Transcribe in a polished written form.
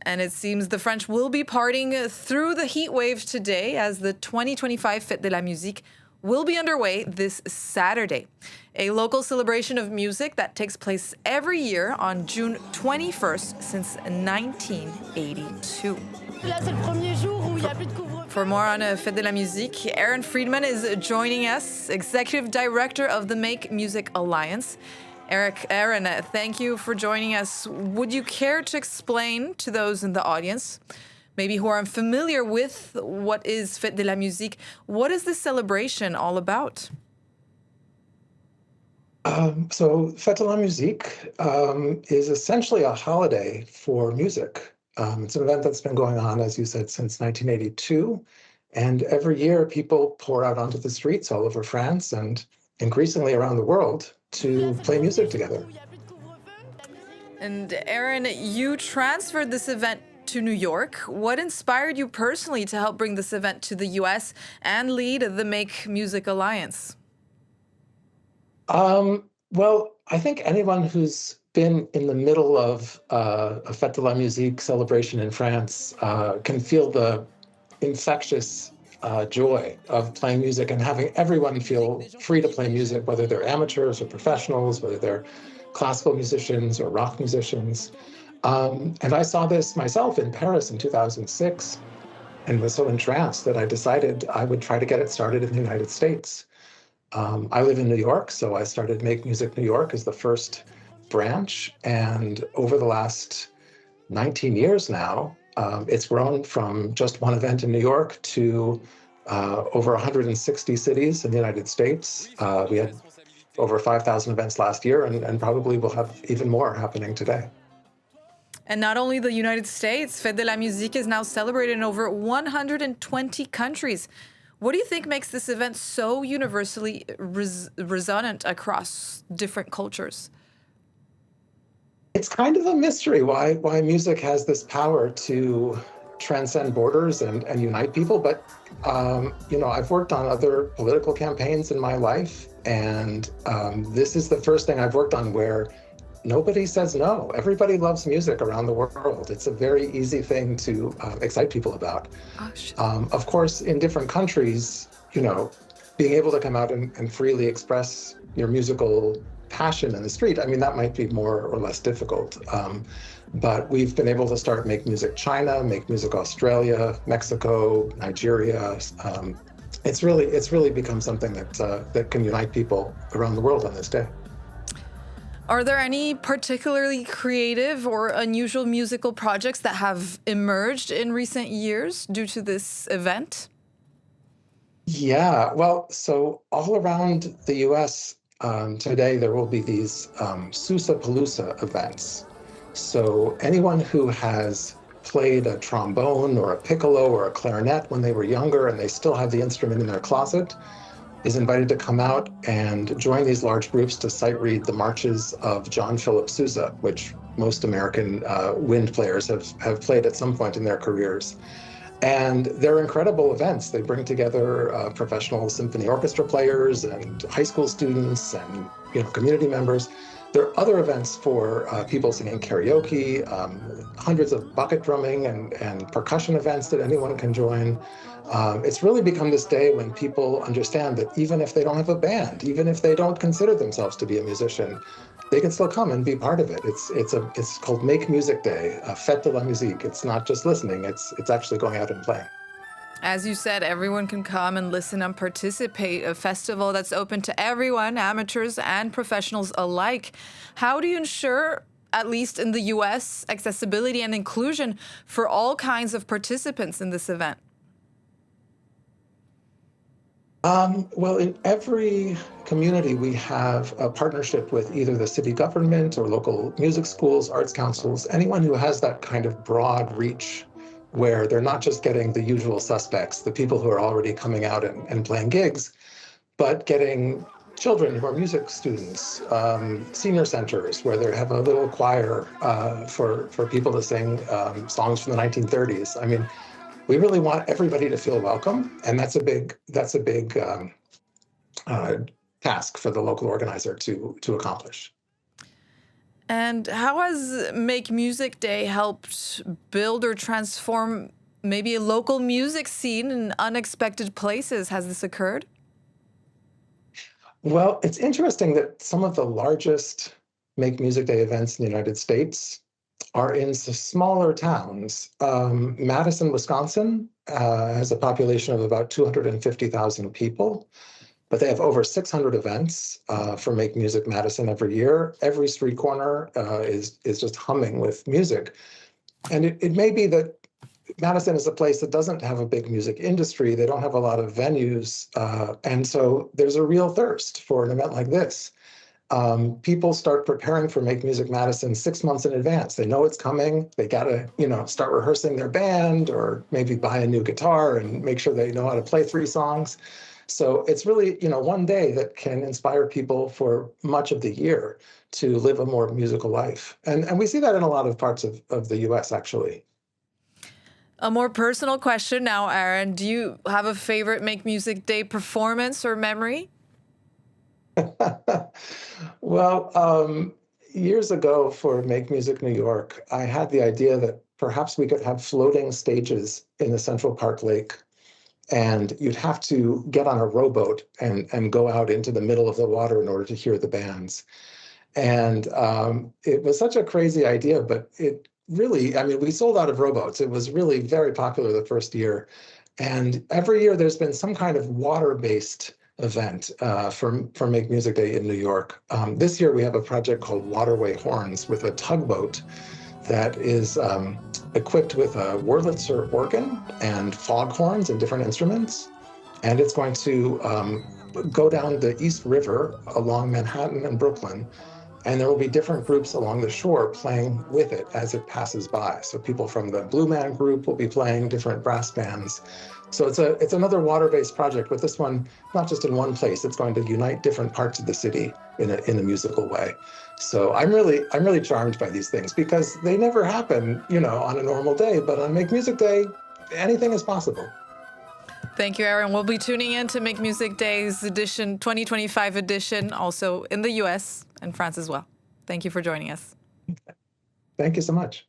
And it seems the French will be partying through the heat wave today as the 2025 Fête de la Musique will be underway this Saturday, a local celebration of music that takes place every year on June 21st since 1982. For more on Fête de la Musique, Aaron Friedman is joining us, Executive Director of the Make Music Alliance. Aaron, thank you for joining us. Would you care to explain to those in the audience, maybe who are unfamiliar with what is Fête de la Musique, what is this celebration all about? So Fête de la Musique is essentially a holiday for music. It's an event that's been going on, as you said, since 1982. And every year people pour out onto the streets all over France and increasingly around the world to play music together. And Aaron, you transferred this event to New York. What inspired you personally to help bring this event to the US and lead the Make Music Alliance? Well, I think anyone who's been in the middle of a Fête de la Musique celebration in France can feel the infectious joy of playing music and having everyone feel free to play music, whether they're amateurs or professionals, whether they're classical musicians or rock musicians. And I saw this myself in Paris in 2006 and was so entranced that I decided I would try to get it started in the United States. I live in New York, so I started Make Music New York as the first branch. And over the last 19 years now, it's grown from just one event in New York to over 160 cities in the United States. We had over 5,000 events last year, and probably we'll have even more happening today. And not only the United States, Fête de la Musique is now celebrated in over 120 countries. What do you think makes this event so universally resonant across different cultures? It's kind of a mystery why music has this power to transcend borders and unite people. But, I've worked on other political campaigns in my life, and this is the first thing I've worked on where nobody says no. Everybody loves music around the world. It's a very easy thing to excite people about. Of course, in different countries, being able to come out and freely express your musical passion in the street, that might be more or less difficult. But we've been able to start Make Music China, Make Music Australia, Mexico, Nigeria. It's really become something that can unite people around the world on this day. Are there any particularly creative or unusual musical projects that have emerged in recent years due to this event? Yeah, well, so all around the US today, there will be these Palooza events. So anyone who has played a trombone or a piccolo or a clarinet when they were younger and they still have the instrument in their closet is invited to come out and join these large groups to sight read the marches of John Philip Sousa, which most American wind players have played at some point in their careers. And they're incredible events. They bring together professional symphony orchestra players and high school students and community members. There are other events for people singing karaoke, hundreds of bucket drumming and percussion events that anyone can join. It's really become this day when people understand that even if they don't have a band, even if they don't consider themselves to be a musician, they can still come and be part of it. It's called Make Music Day, Fête de la Musique. It's not just listening, it's actually going out and playing. As you said, everyone can come and listen and participate, a festival that's open to everyone, amateurs and professionals alike. How do you ensure, at least in the US, accessibility and inclusion for all kinds of participants in this event? Well, in every community, we have a partnership with either the city government or local music schools, arts councils, anyone who has that kind of broad reach where they're not just getting the usual suspects, the people who are already coming out and playing gigs, but getting children who are music students, senior centers where they have a little choir for people to sing songs from the 1930s. We really want everybody to feel welcome, and that's a big task for the local organizer to accomplish. And how has Make Music Day helped build or transform maybe a local music scene in unexpected places? Has this occurred? Well, it's interesting that some of the largest Make Music Day events in the United States are in smaller towns. Madison, Wisconsin has a population of about 250,000 people, but they have over 600 events for Make Music Madison every year. Every street corner is just humming with music. And it may be that Madison is a place that doesn't have a big music industry. They don't have a lot of venues. And so there's a real thirst for an event like this. People start preparing for Make Music Madison 6 months in advance. They know it's coming. They got to, start rehearsing their band or maybe buy a new guitar and make sure they know how to play 3 songs. So it's really, one day that can inspire people for much of the year to live a more musical life. And we see that in a lot of parts of the US, actually. A more personal question now, Aaron. Do you have a favorite Make Music Day performance or memory? Well, years ago for Make Music New York, I had the idea that perhaps we could have floating stages in the Central Park Lake, and you'd have to get on a rowboat and go out into the middle of the water in order to hear the bands. And it was such a crazy idea, but it really, we sold out of rowboats. It was really very popular the first year. And every year there's been some kind of water-based event for Make Music Day in New York. This year we have a project called Waterway Horns with a tugboat that is equipped with a Wurlitzer organ and foghorns and different instruments. And it's going to go down the East River along Manhattan and Brooklyn. And there will be different groups along the shore playing with it as it passes by. So people from the Blue Man Group will be playing, different brass bands. So it's another water-based project, but this one, not just in one place, it's going to unite different parts of the city in a musical way. So I'm really charmed by these things because they never happen, on a normal day, but on Make Music Day, anything is possible. Thank you, Aaron. We'll be tuning in to Make Music Day's edition, 2025 edition, also in the US and France as well. Thank you for joining us. Thank you so much.